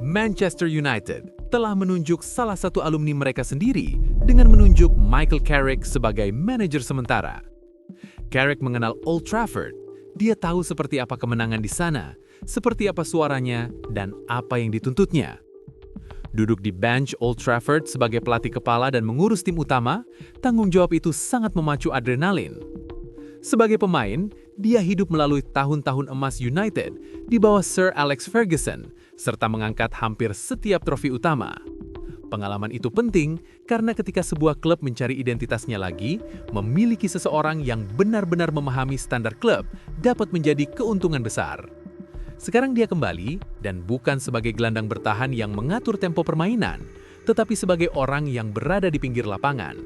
Manchester United telah menunjuk salah satu alumni mereka sendiri dengan menunjuk Michael Carrick sebagai manajer sementara. Carrick mengenal Old Trafford. Dia tahu seperti apa kemenangan di sana, seperti apa suaranya, dan apa yang dituntutnya. Duduk di bench Old Trafford sebagai pelatih kepala dan mengurus tim utama, tanggung jawab itu sangat memacu adrenalin. Sebagai pemain, dia hidup melalui tahun-tahun emas United di bawah Sir Alex Ferguson, serta mengangkat hampir setiap trofi utama. Pengalaman itu penting karena ketika sebuah klub mencari identitasnya lagi, memiliki seseorang yang benar-benar memahami standar klub dapat menjadi keuntungan besar. Sekarang dia kembali, dan bukan sebagai gelandang bertahan yang mengatur tempo permainan, tetapi sebagai orang yang berada di pinggir lapangan.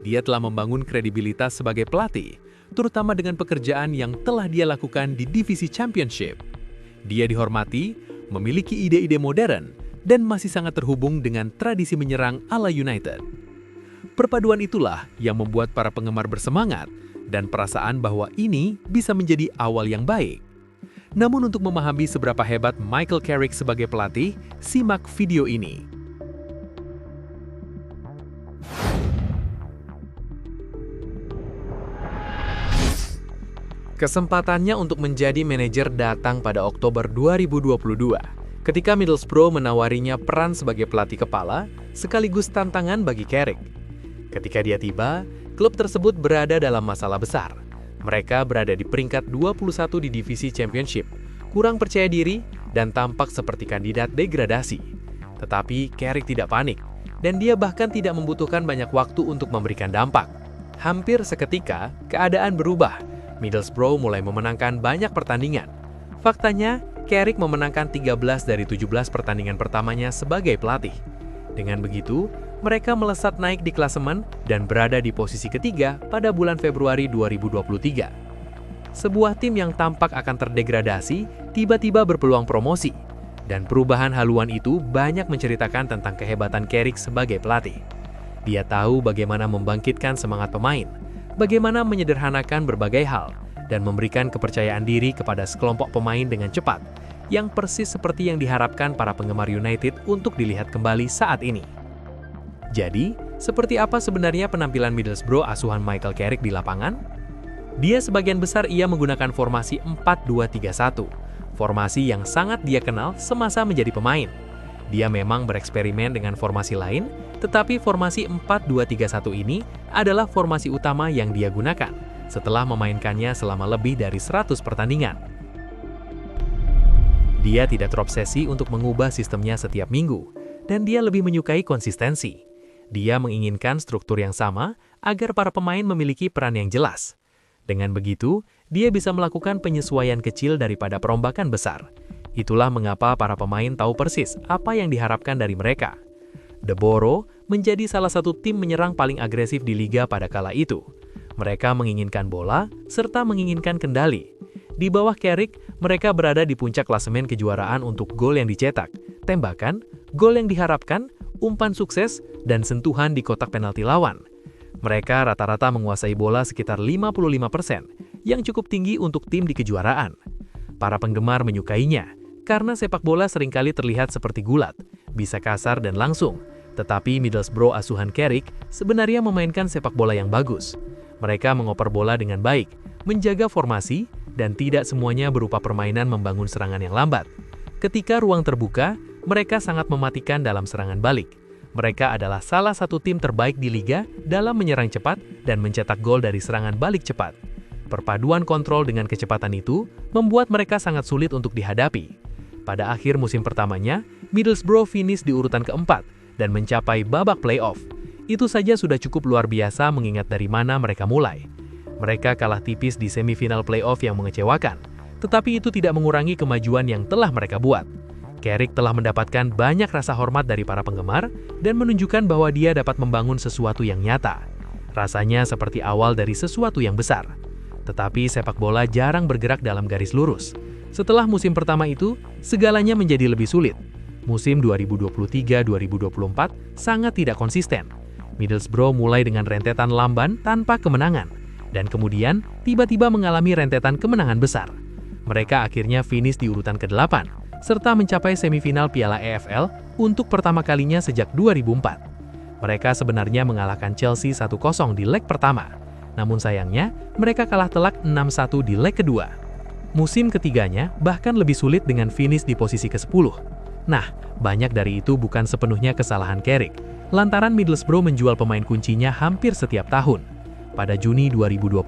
Dia telah membangun kredibilitas sebagai pelatih, terutama dengan pekerjaan yang telah dia lakukan di divisi Championship. Dia dihormati, memiliki ide-ide modern, dan masih sangat terhubung dengan tradisi menyerang ala United. Perpaduan itulah yang membuat para penggemar bersemangat dan perasaan bahwa ini bisa menjadi awal yang baik. Namun untuk memahami seberapa hebat Michael Carrick sebagai pelatih, simak video ini. Kesempatannya untuk menjadi manajer datang pada Oktober 2022, ketika Middlesbrough menawarinya peran sebagai pelatih kepala, sekaligus tantangan bagi Carrick. Ketika dia tiba, klub tersebut berada dalam masalah besar. Mereka berada di peringkat 21 di divisi Championship, kurang percaya diri, dan tampak seperti kandidat degradasi. Tetapi Carrick tidak panik, dan dia bahkan tidak membutuhkan banyak waktu untuk memberikan dampak. Hampir seketika, keadaan berubah. Middlesbrough mulai memenangkan banyak pertandingan. Faktanya, Carrick memenangkan 13 dari 17 pertandingan pertamanya sebagai pelatih. Dengan begitu, mereka melesat naik di klasemen dan berada di posisi ketiga pada bulan Februari 2023. Sebuah tim yang tampak akan terdegradasi, tiba-tiba berpeluang promosi. Dan perubahan haluan itu banyak menceritakan tentang kehebatan Carrick sebagai pelatih. Dia tahu bagaimana membangkitkan semangat pemain, bagaimana menyederhanakan berbagai hal, dan memberikan kepercayaan diri kepada sekelompok pemain dengan cepat, yang persis seperti yang diharapkan para penggemar United untuk dilihat kembali saat ini. Jadi, seperti apa sebenarnya penampilan Middlesbrough asuhan Michael Carrick di lapangan? Dia sebagian besar ia menggunakan formasi 4-2-3-1, formasi yang sangat dia kenal semasa menjadi pemain. Dia memang bereksperimen dengan formasi lain, tetapi formasi 4-2-3-1 ini adalah formasi utama yang dia gunakan setelah memainkannya selama lebih dari 100 pertandingan. Dia tidak terobsesi untuk mengubah sistemnya setiap minggu, dan dia lebih menyukai konsistensi. Dia menginginkan struktur yang sama agar para pemain memiliki peran yang jelas. Dengan begitu, dia bisa melakukan penyesuaian kecil daripada perombakan besar. Itulah mengapa para pemain tahu persis apa yang diharapkan dari mereka. The Borough menjadi salah satu tim menyerang paling agresif di liga pada kala itu. Mereka menginginkan bola serta menginginkan kendali. Di bawah Carrick, mereka berada di puncak klasemen kejuaraan untuk gol yang dicetak, tembakan, gol yang diharapkan, umpan sukses, dan sentuhan di kotak penalti lawan. Mereka rata-rata menguasai bola sekitar 55%, yang cukup tinggi untuk tim di kejuaraan. Para penggemar menyukainya, karena sepak bola seringkali terlihat seperti gulat, bisa kasar dan langsung. Tetapi Middlesbrough asuhan Carrick sebenarnya memainkan sepak bola yang bagus. Mereka mengoper bola dengan baik, menjaga formasi, dan tidak semuanya berupa permainan membangun serangan yang lambat. Ketika ruang terbuka, mereka sangat mematikan dalam serangan balik. Mereka adalah salah satu tim terbaik di liga dalam menyerang cepat dan mencetak gol dari serangan balik cepat. Perpaduan kontrol dengan kecepatan itu membuat mereka sangat sulit untuk dihadapi. Pada akhir musim pertamanya, Middlesbrough finish di urutan keempat dan mencapai babak playoff. Itu saja sudah cukup luar biasa mengingat dari mana mereka mulai. Mereka kalah tipis di semifinal playoff yang mengecewakan, tetapi itu tidak mengurangi kemajuan yang telah mereka buat. Carrick telah mendapatkan banyak rasa hormat dari para penggemar dan menunjukkan bahwa dia dapat membangun sesuatu yang nyata. Rasanya seperti awal dari sesuatu yang besar. Tetapi sepak bola jarang bergerak dalam garis lurus. Setelah musim pertama itu, segalanya menjadi lebih sulit. Musim 2023-2024 sangat tidak konsisten. Middlesbrough mulai dengan rentetan lamban tanpa kemenangan, dan kemudian tiba-tiba mengalami rentetan kemenangan besar. Mereka akhirnya finish di urutan ke-8, serta mencapai semifinal Piala EFL untuk pertama kalinya sejak 2004. Mereka sebenarnya mengalahkan Chelsea 1-0 di leg pertama, namun sayangnya mereka kalah telak 6-1 di leg kedua. Musim ketiganya bahkan lebih sulit dengan finish di posisi ke-10. Nah, banyak dari itu bukan sepenuhnya kesalahan Carrick, lantaran Middlesbrough menjual pemain kuncinya hampir setiap tahun. Pada Juni 2025,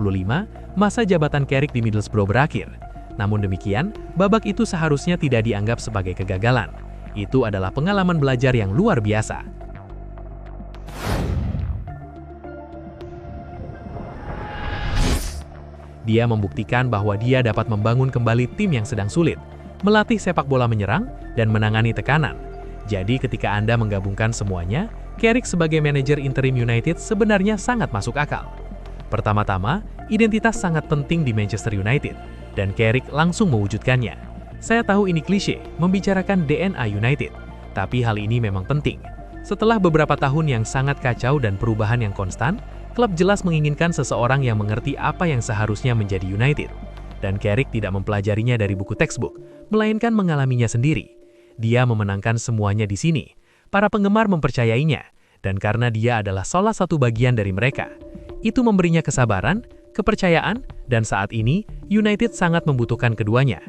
masa jabatan Carrick di Middlesbrough berakhir. Namun demikian, babak itu seharusnya tidak dianggap sebagai kegagalan. Itu adalah pengalaman belajar yang luar biasa. Dia membuktikan bahwa dia dapat membangun kembali tim yang sedang sulit, melatih sepak bola menyerang, dan menangani tekanan. Jadi ketika Anda menggabungkan semuanya, Carrick sebagai manajer interim United sebenarnya sangat masuk akal. Pertama-tama, identitas sangat penting di Manchester United, dan Carrick langsung mewujudkannya. Saya tahu ini klise, membicarakan DNA United, tapi hal ini memang penting. Setelah beberapa tahun yang sangat kacau dan perubahan yang konstan, klub jelas menginginkan seseorang yang mengerti apa yang seharusnya menjadi United. Dan Carrick tidak mempelajarinya dari buku textbook, melainkan mengalaminya sendiri. Dia memenangkan semuanya di sini. Para penggemar mempercayainya, dan karena dia adalah salah satu bagian dari mereka. Itu memberinya kesabaran, kepercayaan, dan saat ini, United sangat membutuhkan keduanya.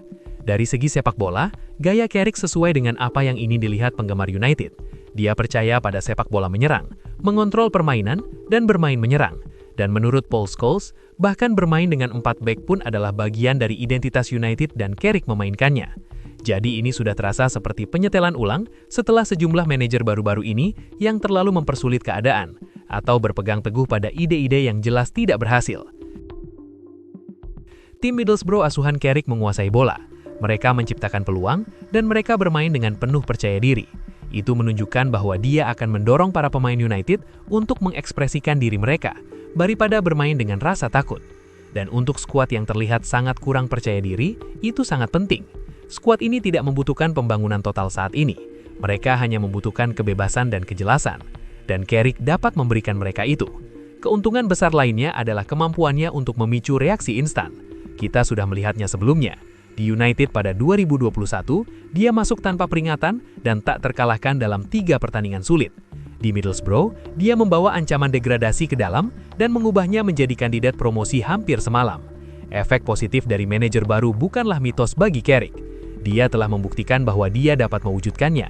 Dari segi sepak bola, gaya Carrick sesuai dengan apa yang ingin dilihat penggemar United. Dia percaya pada sepak bola menyerang, mengontrol permainan, dan bermain menyerang. Dan menurut Paul Scholes, bahkan bermain dengan 4 back pun adalah bagian dari identitas United dan Carrick memainkannya. Jadi ini sudah terasa seperti penyetelan ulang setelah sejumlah manajer baru-baru ini yang terlalu mempersulit keadaan, atau berpegang teguh pada ide-ide yang jelas tidak berhasil. Tim Middlesbrough asuhan Carrick menguasai bola. Mereka menciptakan peluang, dan mereka bermain dengan penuh percaya diri. Itu menunjukkan bahwa dia akan mendorong para pemain United untuk mengekspresikan diri mereka, daripada bermain dengan rasa takut. Dan untuk skuad yang terlihat sangat kurang percaya diri, itu sangat penting. Skuad ini tidak membutuhkan pembangunan total saat ini. Mereka hanya membutuhkan kebebasan dan kejelasan. Dan Carrick dapat memberikan mereka itu. Keuntungan besar lainnya adalah kemampuannya untuk memicu reaksi instan. Kita sudah melihatnya sebelumnya. Di United pada 2021, dia masuk tanpa peringatan dan tak terkalahkan dalam 3 pertandingan sulit. Di Middlesbrough, dia membawa ancaman degradasi ke dalam dan mengubahnya menjadi kandidat promosi hampir semalam. Efek positif dari manajer baru bukanlah mitos bagi Carrick. Dia telah membuktikan bahwa dia dapat mewujudkannya.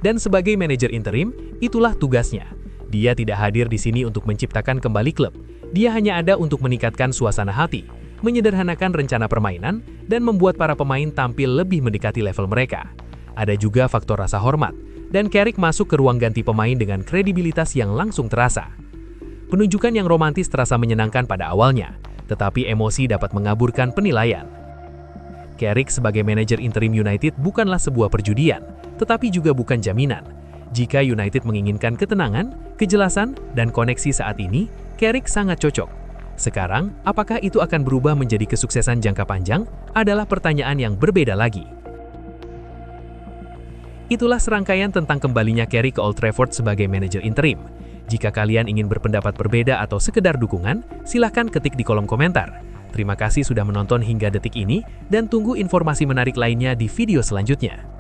Dan sebagai manajer interim, itulah tugasnya. Dia tidak hadir di sini untuk menciptakan kembali klub. Dia hanya ada untuk meningkatkan suasana hati, menyederhanakan rencana permainan, dan membuat para pemain tampil lebih mendekati level mereka. Ada juga faktor rasa hormat, dan Carrick masuk ke ruang ganti pemain dengan kredibilitas yang langsung terasa. Penunjukan yang romantis terasa menyenangkan pada awalnya, tetapi emosi dapat mengaburkan penilaian. Carrick sebagai manajer interim United bukanlah sebuah perjudian, tetapi juga bukan jaminan. Jika United menginginkan ketenangan, kejelasan, dan koneksi saat ini, Carrick sangat cocok. Sekarang, apakah itu akan berubah menjadi kesuksesan jangka panjang? Adalah pertanyaan yang berbeda lagi. Itulah serangkaian tentang kembalinya Carrick ke Old Trafford sebagai manajer interim. Jika kalian ingin berpendapat berbeda atau sekedar dukungan, silahkan ketik di kolom komentar. Terima kasih sudah menonton hingga detik ini, dan tunggu informasi menarik lainnya di video selanjutnya.